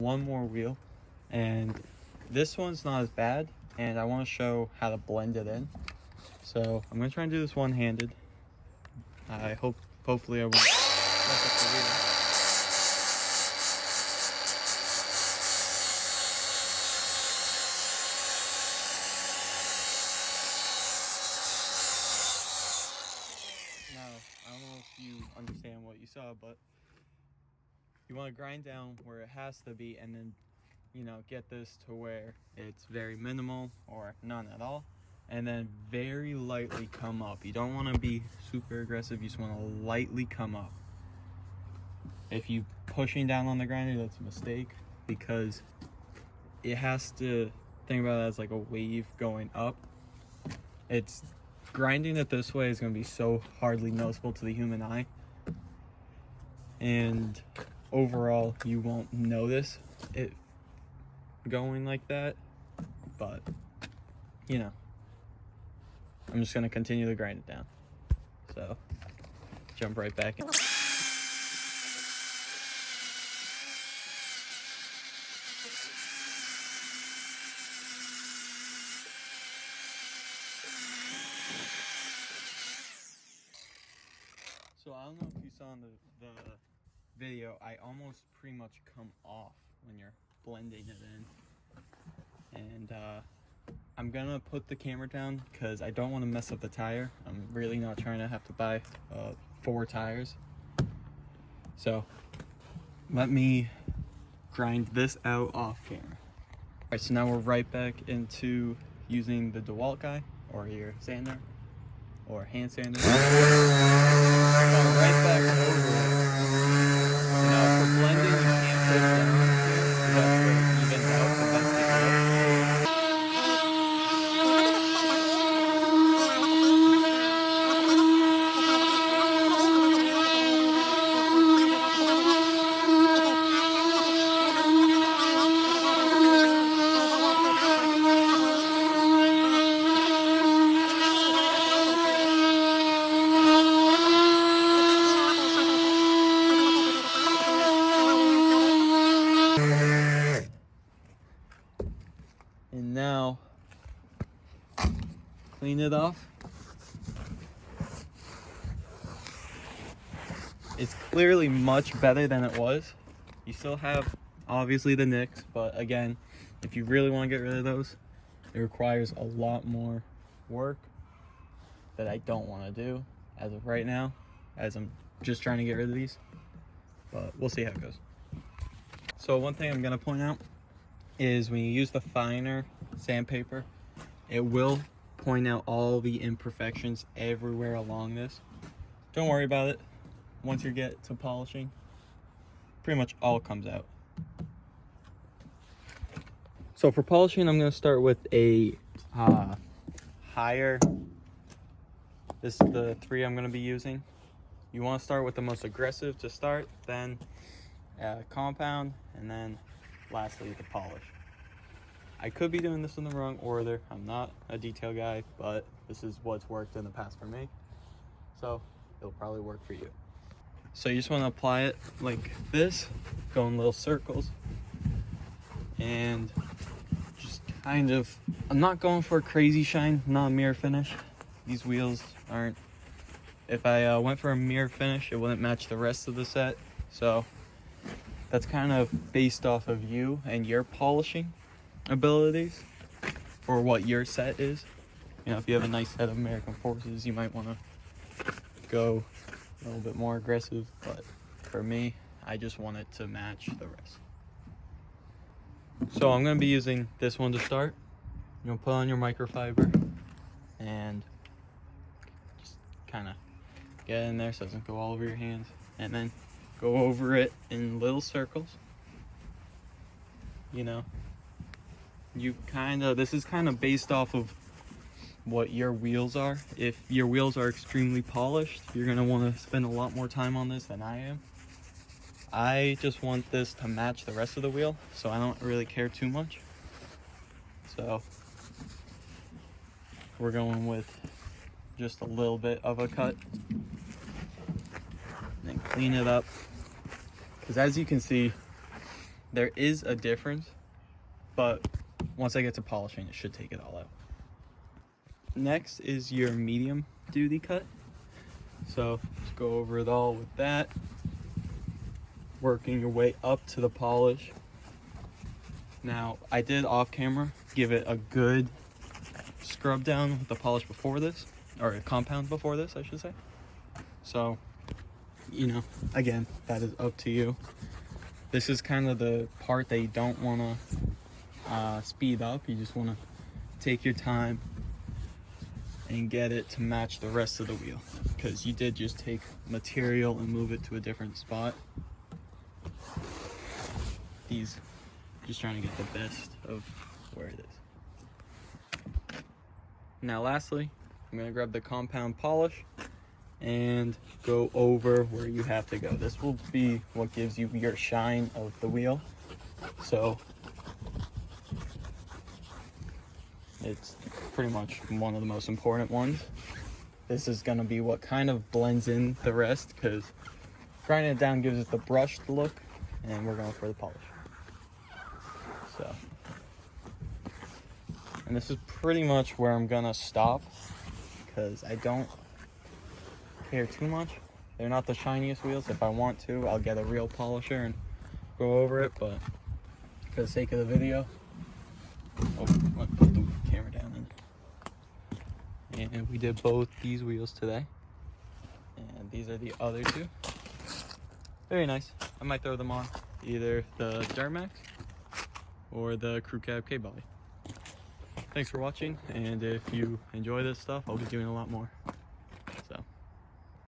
One more wheel, and this one's not as bad, and I want to show how to blend it in. So I'm gonna try and do this one-handed. Hopefully I won't mess up the wheel. Now, I don't know if you understand what you saw, but you want to grind down where it has to be, and then, you know, get this to where it's very minimal or none at all, and then very lightly come up. You don't want to be super aggressive, you just want to lightly come up. If you pushing down on the grinder, that's a mistake, because it has to think about it as like a wave going up. It's grinding it this way is going to be so hardly noticeable to the human eye, and overall you won't notice it going like that, but you know, I'm just going to continue to grind it down. So jump right back in. So I don't know if you saw in the video, I almost pretty much come off when you're blending it in. And I'm gonna put the camera down because I don't want to mess up the tire. I'm really not trying to have to buy 4 tires. So let me grind this out off camera. Alright, so now we're right back into using the DeWalt guy, or your sander, or hand sander. Right back over it. Now for blending, you can't push down here, so that's what evens out the best it And now, clean it off. It's clearly much better than it was. You still have, obviously, the nicks, but again, if you really want to get rid of those, it requires a lot more work that I don't want to do as of right now, as I'm just trying to get rid of these, but we'll see how it goes. So one thing I'm going to point out is when you use the finer sandpaper, it will point out all the imperfections everywhere along this. Don't worry about it. Once you get to polishing, pretty much all comes out. So for polishing, I'm going to start with a higher. This is the 3 I'm going to be using. You want to start with the most aggressive to start, then compound, and then lastly the polish. I could be doing this in the wrong order. I'm not a detail guy, but this is what's worked in the past for me, so it'll probably work for you. So you just want to apply it like this, go in little circles, and just kind of, I'm not going for a crazy shine, not a mirror finish. These wheels aren't, if I went for a mirror finish, it wouldn't match the rest of the set. So that's kind of based off of you and your polishing abilities for what your set is. You know, if you have a nice set of American Forces, you might want to go a little bit more aggressive, but for me, I just want it to match the rest. So I'm going to be using this one to start. You'll put on your microfiber and just kind of get in there so it doesn't go all over your hands, and then go over it in little circles. You know, you kind of, this is kind of based off of what your wheels are. If your wheels are extremely polished, you're going to want to spend a lot more time on this than I am. I just want this to match the rest of the wheel, so I don't really care too much. So we're going with just a little bit of a cut, then clean it up, because as you can see, there is a difference, but once I get to polishing, it should take it all out. Next is your medium duty cut. So let's go over it all with that. Working your way up to the polish. Now, I did off camera give it a good scrub down with the polish before this, or a compound before this, I should say. So, you know, again, that is up to you. This is kind of the part that you don't want to speed up. You just want to take your time and get it to match the rest of the wheel, because you did just take material and move it to a different spot. These, just trying to get the best of where it is. Now lastly, I'm going to grab the compound polish and go over where you have to go. This will be what gives you your shine of the wheel. So it's pretty much one of the most important ones. This is going to be what kind of blends in the rest, because grinding it down gives it the brushed look, and we're going for the polish. So, and this is pretty much where I'm gonna stop, because I don't care too much. They're not the shiniest wheels. If I want to, I'll get a real polisher and go over it, but for the sake of the video, let's put the camera down. And we did both these wheels today, and these are the other two. Very nice. I might throw them on either the Duramax or the crew cab K-body. Thanks for watching, and if you enjoy this stuff, I'll be doing a lot more.